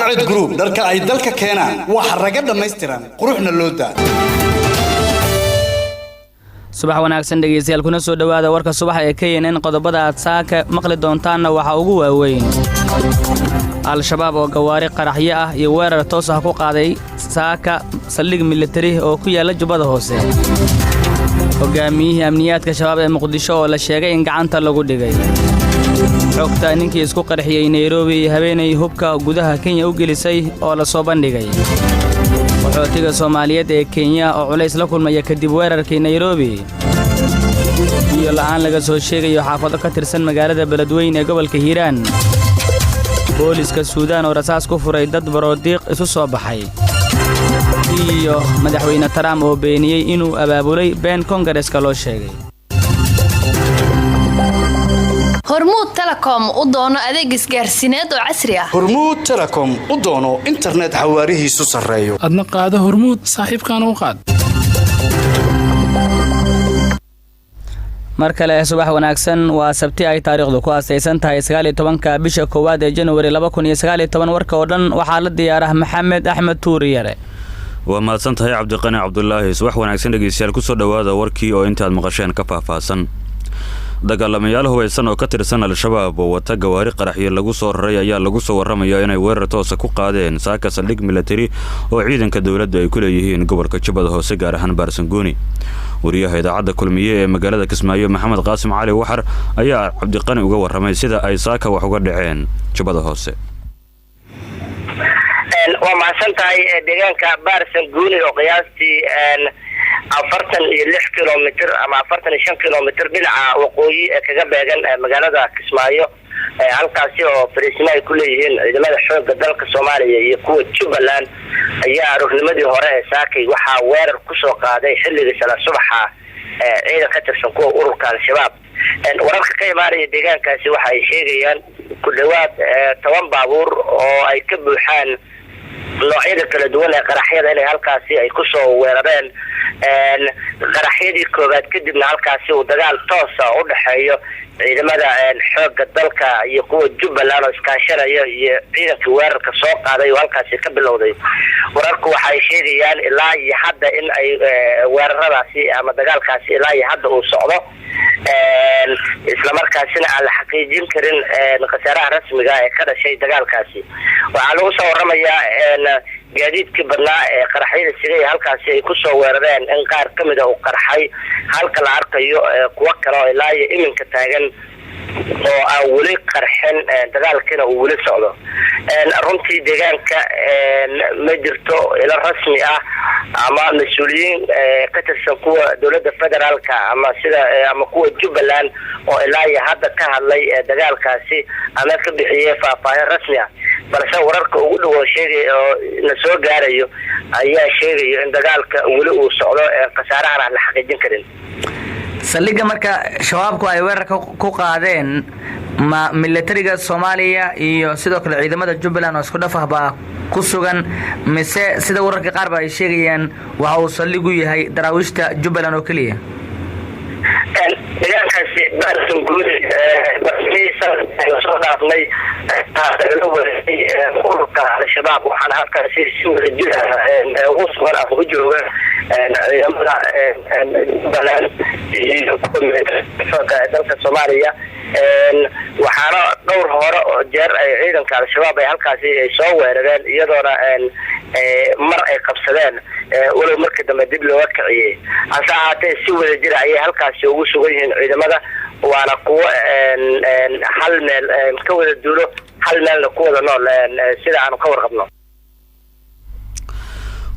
cadceed group dharka ay dalka keenaan waxa raga dhameystiran quruxna loo daa subax wanaagsan dhageystayaal kuna soo dhawaada warka subax ee KNN qodobada aad saaka maqli doontaanna waxa ugu waaweyn al-shabaab oo gawaari qaraxyo ah iyo weerar toos ah ku qaaday saaka saldhig military oo ku yaala Jubbada Hoose hogaamiyihii amniyaadka shabaab ee Muqdisho oo la sheegay in gacanta lagu dhigay xogta ninkii isku qarxiyay Nairobi habeenay hubka gudaha Kenya u gelisay oo la soo bandhigay qaxootiga Soomaaliyeed ee Kenya oo culays la kulmaya kadib weerarkii Nairobi iyo la'aan laga soo sheegayo xaafado ka tirsan magaalada Beledweyne ee gobolka Hiiraan booliska Suudaan oo rasaas ku furay dad baroodiiq isu soo baxay iyo madaxweyne Trump oo beeniyay inuu abaabulay been Congress-ka loo sheegay Hormuud Telecom u doono adeeg isgaarsiineed oo casri ah Hormuud Telecom u doono internet xawaarihiisu sareeyo adna qaado Hormuud saaxiibkana u qaad markale subax wanaagsan waa sabti ay taariikhdu ku aasaysan tahay 19 bisha koowaad ee January 2019 warka oo dhan waxa la diyaaray Maxamed Axmed Tuuriyare waa mahadsan tahay Cabdiqani Cabdullaahi subax wanaagsan dhageystayaal ku soo dhawaada warkii oo intaad maqasheen ka faahfaahsan dagaalamayaal hubeysan oo ka tirsan al-shabaab oo wata gawaari qaraxyo lagu soo raray ayaa lagu soo waramayaa inay weerar toos ah ku qaadeen saaka saldhig military oo ciidanka dawladda ay ku leeyihiin gobolka Jubbada Hoose gaar ahaan Baarsangooni wariyaha idaacadda kulmiye ee magaalada Kismaayo Maxamed Qaasim Cali Waxar ayaa Cabdiqani uga waramay sida ay saaka wax uga dhaceen Jubbada Hoose waa mahadsan tahay deegaanka Baarsangooni oo qiyaastii 46 kilomitir ama 45 kilomitir dhinaca waqooyi ee kaga beegan magaalada Kismaayo halkaasi oo fariisimo ay ku leeyihiin ciidamada xoogga dalka Soomaaliya iyo kuwa Jubbaland ayaa rugnimadii hore ee saakay waxa weerar ku soo qaaday xilliga salaad subaxa ciidan ka tirsan kuwa ururka al-shabaab wararka ka imaanaya deegaankaasi waxa ay sheegayaan ku dhawaad 10 baabuur oo ay ka buuxaan noocyada kala duwan ee qaraxyada inay halkaasi ay ku soo weerareen qaraxyadii koobaad kadibna halkaasi uu dagaal toos ah u dhaxeeyo ciidamada xoogga dalka iyo kuwa Jubbaland oo iskaashanaya iyo ciidanka weerarka soo qaaday oo halkaasi ka bilowday wararku waxay sheegayaan ilaa iyo hadda in ay weeraradaasi ama dagaalkaasi ilaa iyo hadda uu socdo isla markaasina aan la xaqiijin karin khasaaraha rasmiga ee ka dhashay dagaalkaasi waxaa lagu soo waramayaa gaadiidkii badnaa ee qaraxyada sigay halkaasi ay ku soo weerareen in qaar kamid ah uu qarxay halka la arkayo kuwa kale oo ilaa iyo iminka taagan oo aan weli qarxin dagaalkina uu weli socdo runtii deegaanka ma jirto ila rasmi ah ama mas'uuliyiin ka tirsan kuwa dawladda federaalka ama kuwa Jubbaland oo ilaa iyo hadda ka hadlay dagaalkaasi ama ka bixiyay faahfaahin rasmi ah balse wararka ugu dhow sheegay oo la soo gaarayo ayaa sheegay in dagaalka weli uu socdo khasaaraha aan la xaqiijin karin saldhigga marka shabaabku ay weerar ku qaadeen ma militariga Soomaaliya iyo sidoo kale ciidamada Jubbaland oo isku dhafah baa ku sugan mise sida wararka qaar ay sheegayaan waxa uu saldhigu yahay daraawiishta Jubbaland oo kaliya deegaankaasi Baarsangooni soo dhaafnay ururka al-shabaab waxaana halkaasi si wadajir ah ugu sugan ah u jooga ciidamada Jubbaland iyo kuwa dalka Soomaaliya waxaana dhowr hore oo jeer ay ciidanka al-shabaab ay halkaasi ay soo weerareen iyadoona mar ay qabsadeen walow markii dambe dib loo kiciyay hase ahaatee si wadajir ah ayay halkaasi ugu sugan yihiin ciidamada waana kuwa hal meel ka wada duulo hal meelna ku wada nool sida aan ka warqabno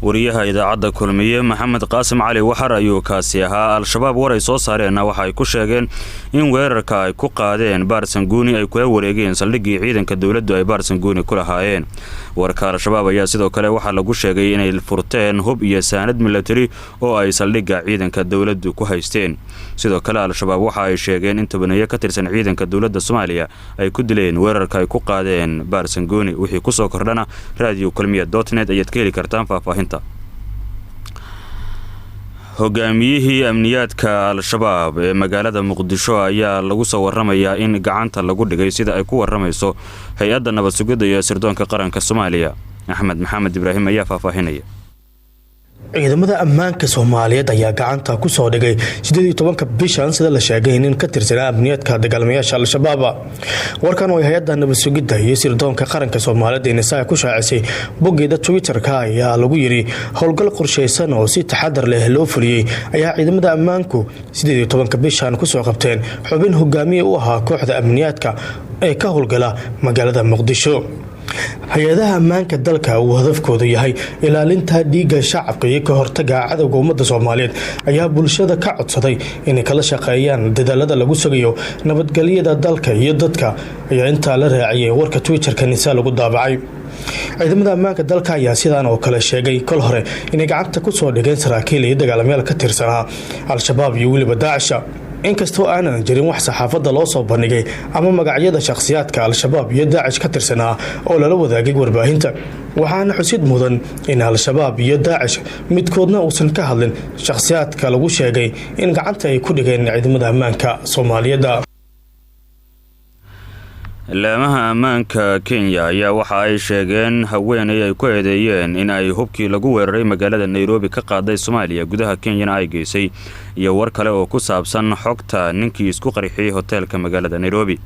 wariyaha idaacadda kulmiye Maxamed Qaasim Cali Waxar ayuu kaasi ahaa al-shabaab war ay soo saareen waxa ay ku sheegeen in weerarka ay ku qaadeen Baarsangooni ay kula wareegeen saldhiggii ciidanka dawladdu ay Baarsangooni ku lahaayeen warka al-shabaab ayaa sidoo kale waxa lagu sheegay inay furteen hub iyo saanad military oo ay saldhigga ciidanka dawladdu ku haysteen sidoo kale al-shabaab waxa ay sheegeen in tobaneeyo ka tirsan ciidanka dawladda Soomaaliya ay ku dileen weerarka ay ku qaadeen Baarsangooni wixii ku soo kordhana radio kulmiye.net ayaad ka heli kartaan faahfaahinta hogaamiyihii amniyaadka al-shabaab ee magaalada muqdisho ayaa lagu soo waramayaa in gacanta lagu dhigay sida ay ku waramayso hay-adda nabad sugidda iyo sirdoonka qaranka Soomaaliya. Axmed Maxamed Ibraahim ayaa faahfaahinaya. ciidamada ammaanka Soomaaliyeed ayaa gacanta ku soo dhigay 18 bishan sida la sheegay in ka tirsanaa amniyaadka dagaalamayaasha al-shabaab. warkan oo hay'adda nabad sugidda iyo sirdoonka qaranka Soomaaliyeed in ay ku shaacisay boggeeda Twitter-ka ayaa lagu yiri howlgal qorsheysan oo si taxadar leh loo fuliyay ayaa ciidamada ammaanku 18 bishan ku soo qabteen xubin hogaamiye u ahaa kooxda amniyaadka ee ka howlgala magaalada Muqdisho. hay-adaha ammaanka dalka uu hadafkoodu yahay ilaalinta dhiigga shacabka iyo ka hortagga cadawga ummadda Soomaaliyeed ayaa bulshada ka codsaday inay kala shaqeeyaan dadaalada lagu sugayo nabadgelyada dalka iyo dadka ayaa inta la raaciyay warka Twitter-ka nisa lagu daabacay. ciidamada ammaanka dalka ayaa sidaan oo kale sheegay kol hore inay gacanta ku soo dhigeen saraakiil iyo dagaalamayaal ka tirsanaa al-shabaab iyo weliba Daesh. inkastoo aanan jirin wax saxaafadda loo soo bandhigay ama magacyada shakhsiyaadka al-shabaab iyo Daesh ka tirsanaa oo lala wadaagay warbaahinta, waxaana xusid mudan in al-shabaab iyo Daesh midkoodna uusan ka hadlin shakhsiyaadka lagu sheegay in gacanta ay ku dhigeen ciidamada ammaanka Soomaaliyeed. laamaha ammaanka Kenya ayaa waxa ay sheegeen haweeney ay ku eedeeyeen in ay hubkii lagu weeraray magaalada Nairobi ka qaaday Soomaaliya gudaha Kenya ay geysay iyo war kale oo ku saabsan xogta ninkii isku qarxiyay hoteelka magaalada Nairobi.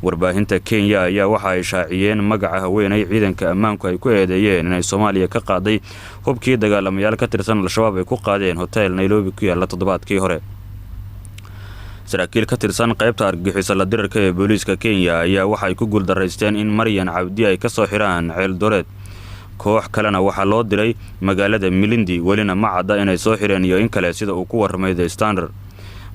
warbaahinta Kenya ayaa waxa ay shaaciyeen magaca haweeney ciidanka ammaanku ay ku eedeeyeen in ay Soomaaliya ka qaaday hubkii dagaalamayaal ka tirsan al-shabaab ay ku qaadeen hotel Nairobi ku yaala toddobaadkii hore. saraakiil ka tirsan qaybta argagixisada la dirarka ee booliiska Kenya ayaa waxa ay ku guuldareysteen in Maryan Cabdi ay ka soo xiraan ceel doreed. koox kalena waxa loo diray magaalada Milindi walina ma cadda inay soo xireen iyo in kale sida uu ku warramay The Standard.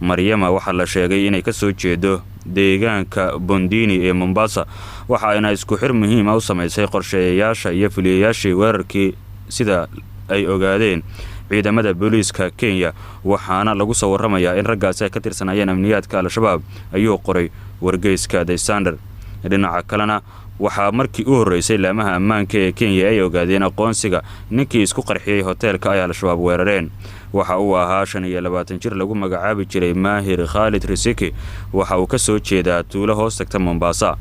Maryama waxa la sheegay inay ka soo jeedo deegaanka Bondini ee Mombasa, waxa ayna isku xir muhiim ah u sameysay qorsheeyayaasha iyo fuliyayaashii weerarkii sida ay ogaadeen ciidamada booliiska Kenya, waxaana lagu soo warramayaa in raggaasi ay ka tirsanayeen amniyaadka al-shabaab ayuu qoray wargeyska The Standard. dhinaca kalena waxaa markii u horeysay laamaha ammaanka ee Kenya ay ogaadeen aqoonsiga ninkii isku qarxiyay hoteelka ay al-shabaab weerareen. waxa uu ahaa 25 jir lagu magacaabi jiray Maahir Khalid Risiki, waxa uu ka soo jeedaa tuulo hoos tagta Mombasa.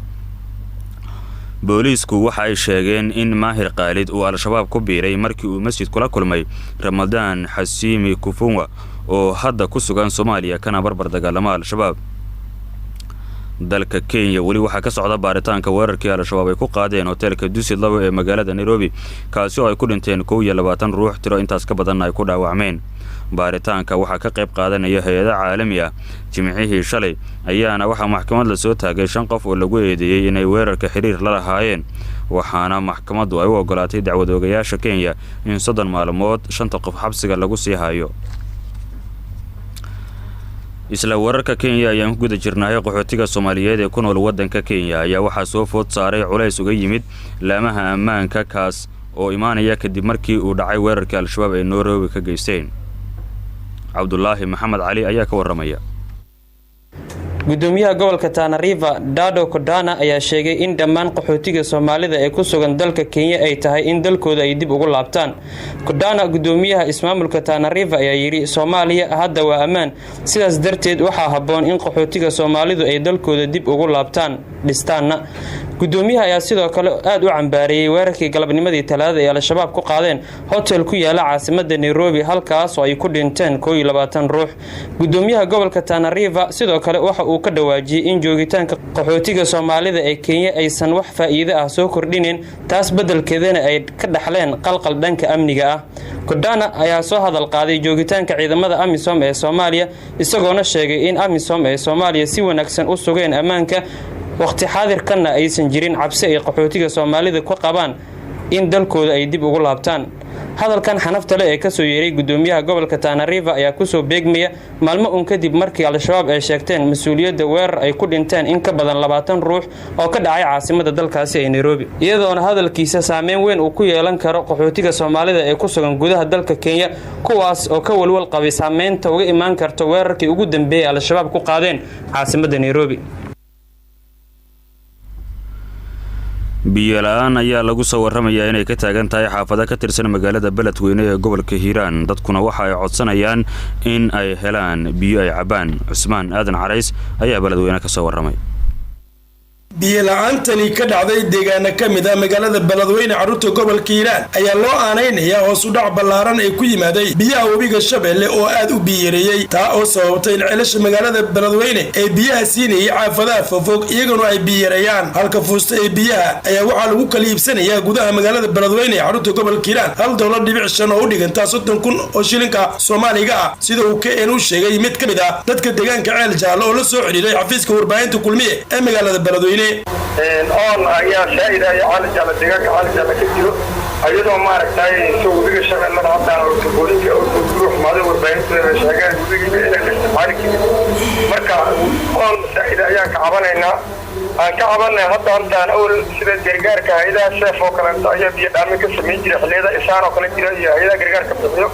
booliisku waxa ay sheegeen in Maahir Khalid uu al-shabaab ku biiray markii uu masjid kula kulmay Ramadan Xasiimi Kufunwa oo hadda ku sugan Soomaaliya kana barbar dagaalama al-shabaab. dalka Kenya wali waxa ka socda baaritaanka weerarkii al-shabaab ay ku qaadeen hoteelka Dusit Lawo ee magaalada Nairobi, kaasi oo ay ku dhinteen 21 ruux, tiro intaas ka badan ay ku dhaawacmeen. baaritaanka waxa ka qayb qaadanaya hay'ado caalami ah. jimcihii shalay ayaana waxa maxkamad la soo taagay 5 qof oo lagu eedeeyay inay weerarka xiriir la lahaayeen, waxaana maxkamaddu ay u ogolaatay dacwad-oogayaasha Kenya in 3 maalmood 5 qof xabsiga lagu sii hayo. isla wararka Kenya ayaan ku guda jirnay qaxootiga Soomaaliyeed ee ku nool wadanka Kenya ayaa waxa soo food saaray culays uga yimid laamaha ammaanka kaas oo imaanaya kadib markii uu dhacay weerarkii al-shabaab ee Nairobi ka geysteen. Cabdullaahi Maxamed Cali ayaa ka warramaya. gudoomiyaha gobolka Tana River Dado Kodana ayaa sheegay in dhammaan qaxootiga Soomaalida ee ku sugan dalka Kenya ay tahay in dalkooda ay dib ugu laabtaan. Kodana gudoomiyaha ismaamulka Tana River ayaa yiri Soomaaliya hadda waa amaan, sidaas darteed waxa haboon in qaxootiga Soomaalidu ay dalkooda dib ugu laabtaan dhistaana. gudoomiyaha ayaa sidoo kale aad u cambaariyay weerarkii galabnimadii Talaadada ee al-shabaab ku qaadeen hotel ku yaala caasimadda Nairobi, halkaas oo ay ku dhinteen 21 ruux. gudoomiyaha gobolka Tana River sidoo kale waxa uu ka dhawaajiyay in joogitaanka qaxootiga Soomaalida ee Kenya aysan wax faa'iido ah soo kordhinin, taas beddelkeedana ay ka dhaxleen qalqal dhanka amniga ah. Kodana ayaa soo hadal qaaday joogitaanka ciidamada AMISOM ee Soomaaliya, isagoona sheegay in AMISOM ee Soomaaliya si wanaagsan u sugeen ammaanka waqti xaadirkana aysan jirin cabsi ay qaxootiga Soomaalida ku qabaan in dalkooda ay dib ugu laabtaan. hadalkan xanafta leh ee ka soo yeeray gudoomiyaha gobolka Tana River ayaa ku soo beegmaya maalmo un kadib markii al-shabaab ay sheegteen mas'uuliyadda weerar ay ku dhinteen in ka badan 20 ruux oo ka dhacay caasimadda dalkaasi ee Nairobi, iyadoona hadalkiisa saameyn weyn uu ku yeelan karo qaxootiga Soomaalida ee ku sugan gudaha dalka Kenya, kuwaas oo ka walwal qabay saameynta uga imaan karto weerarkii ugu dambeeyay al-shabaab ku qaadeen caasimadda Nairobi. biyo la'aan ayaa lagu soo warramayaa inay ka taagan tahay xaafado ka tirsan magaalada beledweyne ee gobolka hiiraan dadkuna waxa ay codsanayaan in ay helaan biyo ay cabaan cusmaan aadan carays ayaa beledweyne ka soo warramay biyo la'aantani ka dhacday deegaana ka mid ah magaalada beledweyne carruurta gobolka hiiraan ayaa loo aanaynayaa hoos u dhac ballaaran ay ku yimaaday biyaha webiga shabeelle oo aad u biyareeyey taa oo sababtay in ceelasha magaalada beledweyne ay biyaha siinayay xaafadaha fofog iyaguna ay biyareeyaan halka fuusta ee biyaha ayaa waxaa lagu kala iibsanayaa gudaha magaalada beledweyne ee carruurta gobolka hiiraan $1.5 oo u dhigantaa 30,000 oo shilinka Soomaaliga ah sida uu KN u sheegay mid ka mid ah dadka deegaanka ceel jaallo oo la soo xiriiray xafiiska warbaahinta kulmiye ee magaalada beledweyne on ayaa shaahida cali jala deegaanka cali jala ka jiro ayadoo maaragtay soo webiga shabeellada hadda oo booliska oo ruux maado warbaahinta sheegay webiga inay isticmaali karaan marka on shaahida ayaa ka cabanaynaa aan ka cabanay hadda antaan awal sida gargaarka hay'adaha sheef oo kale ayaa biyo dhaamin ka sameyn jiray xilliyada isaan oo kale jira iyo hay'adaha gargaarka bixiyo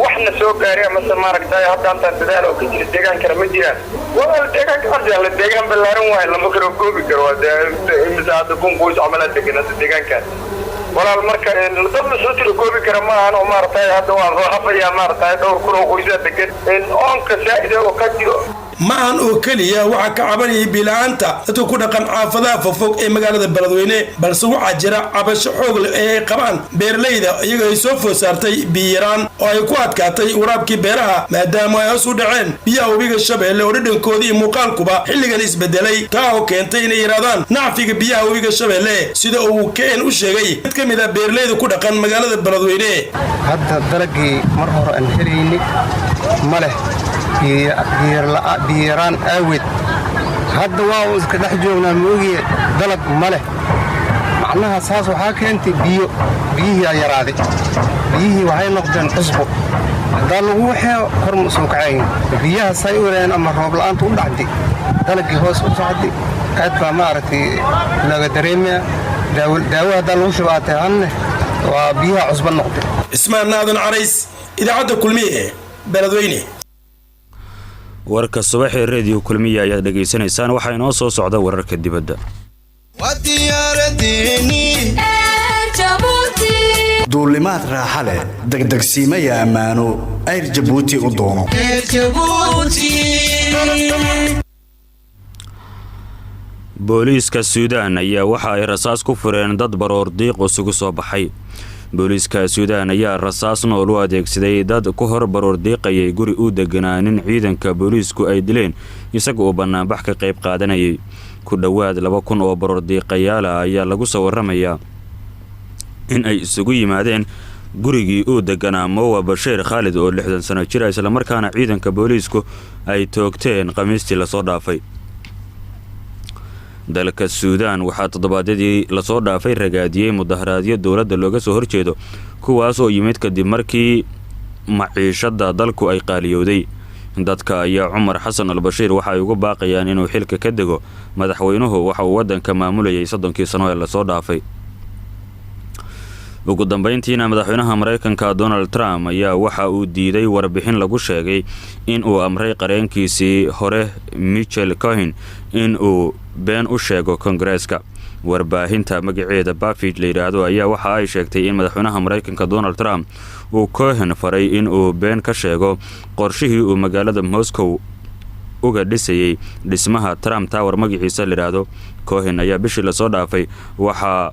waxna soo gaaray ama maaragtay hadda antaan dadaal oo ka jira deegaankana ma jiraan waa deegaanka arjala deegaan ballaaran waay lama karo goobi karo misaada kunqoys amala deegaanada deegaanka walaal marka dad la soo tiro goobi kara ma ahan oo maaragtay hadda waa raafaya maaragtay dhowr kun oo qoys degan onka saa'id oo ka jiro maahan oo kaliya waxa ka cabanayay bilaanta dadku ku dhaqan xaafadaha fofog ee magaalada beledweyne balse waxa jira cabasho xoog leh ee ay qabaan beeraleyda iyaga ay soo food saartay biyaraan oo ay ku adkaatay waraabkii beeraha maadaama ay hoos u dhaceen biyaha webiga shabeelle oo dhadhankoodii iyo muuqaalkuba xilligan isbedelay taa oo keentay inay yaraadaan nacfiga biyaha webiga shabeelle sida uu KN u sheegay mid ka mid ah beeraleyda ku dhaqan magaalada beledweyne hadda dalagii mar hore aan helayni male biyaraan aawed hadda waa iska dhex joognaa moogiye dalag ma leh macnaha saas waxaa keentay biyihii aa yaraaday biyihii waxay noqdeen cusbo haddaa lagu waxee kor ma soo kacayn biyaha say u walayaan ama roob la'aanta u dhacday dalagii hoos u socday aad baa maaragtay laga dareemaya daawo haddaa lagu shubaatay hanne waa biyaha cusbo noqday ismaan aadan carays idaacadda kulmiye beledweyne warka subaxee reediyo kulmiye ayaad dhegaysanaysaan waxaa inoo soo socda wararka dibadda duulimaad raaxa leh degdegsiimaya ammaano ayr jabuuti u doono booliiska suudaan ayaa waxa ay rasaas ku fureen dad baroor diiq isugu soo baxay booliiska suudaan ayaa rasaas nool u adeegsaday dad ku hor baroor diiqayay guri u deganaa nin ciidanka booliisku ay dileen isaga oo bannaanbax ka qayb qaadanayay ku dhowaad 2,000 oo baroor diiqayaala ayaa lagu soo warramayaa in ay isugu yimaadeen gurigii uu deganaa Mowa Bashiir Khalid oo 60 sano jir isla markaana ciidanka booliisku ay toogteen khamiistii la soo dhaafay dalka Suudaan waxaa toddobaadyadii la soo dhaafay ragaadiyay mudaharaadyo dawladda looga soo horjeedo kuwaas oo yimid kadib markii maciishada dalku ay qaaliyowday dadka ayaa Umar Xasan al-Bashiir waxa ay ugu baaqayaan inuu xilka ka dego madaxweynuhu waxa uu wadanka maamulayay 30 sano ee la soo dhaafay ugu dambeyntiina madaxweynaha Mareykanka Donald Trump ayaa waxa uu diiday warbixin lagu sheegay in uu amray qareenkiisii hore Michael Cohen in uu been u sheego Kongareeska warbaahinta magaceeda Buffett la yiraahdo ayaa waxa ay sheegtay in madaxweynaha Mareykanka Donald Trump uu Cohen faray in uu been ka sheego qorshihii uu magaalada Moscow uga dhisayay dhismaha Trump Tower magaciisa la yiraahdo Cohen ayaa bishii la soo dhaafay waxa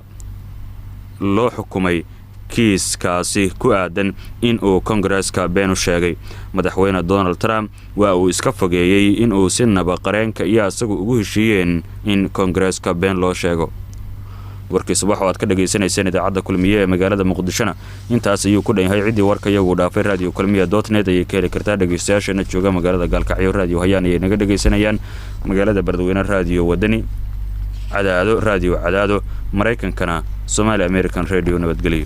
loo xukumay kiiskaasi ku aadan in uu Kongareeska been u sheegay madaxweyne Donald Trump waa uu iska fogeeyay in uu si naba qareenka iyo asagu ugu heshiiyeen in Kongareeska been loo sheego warkii subax oo aad ka dhageysanayseen idaacadda kulmiye ee magaalada Muqdisho intaas ayuu ku dhanyahay cidii warka iyagu dhaafay radio kulmiye.net ay ka heli kartaa dhageystayaasha jooga magaalada Gaalkacyo radio hayaan ay naga dhageysanayaan magaalada Beledweyne radio wadani cadaado radio cadaado Mareykankana Somali American Radio nabadgelyo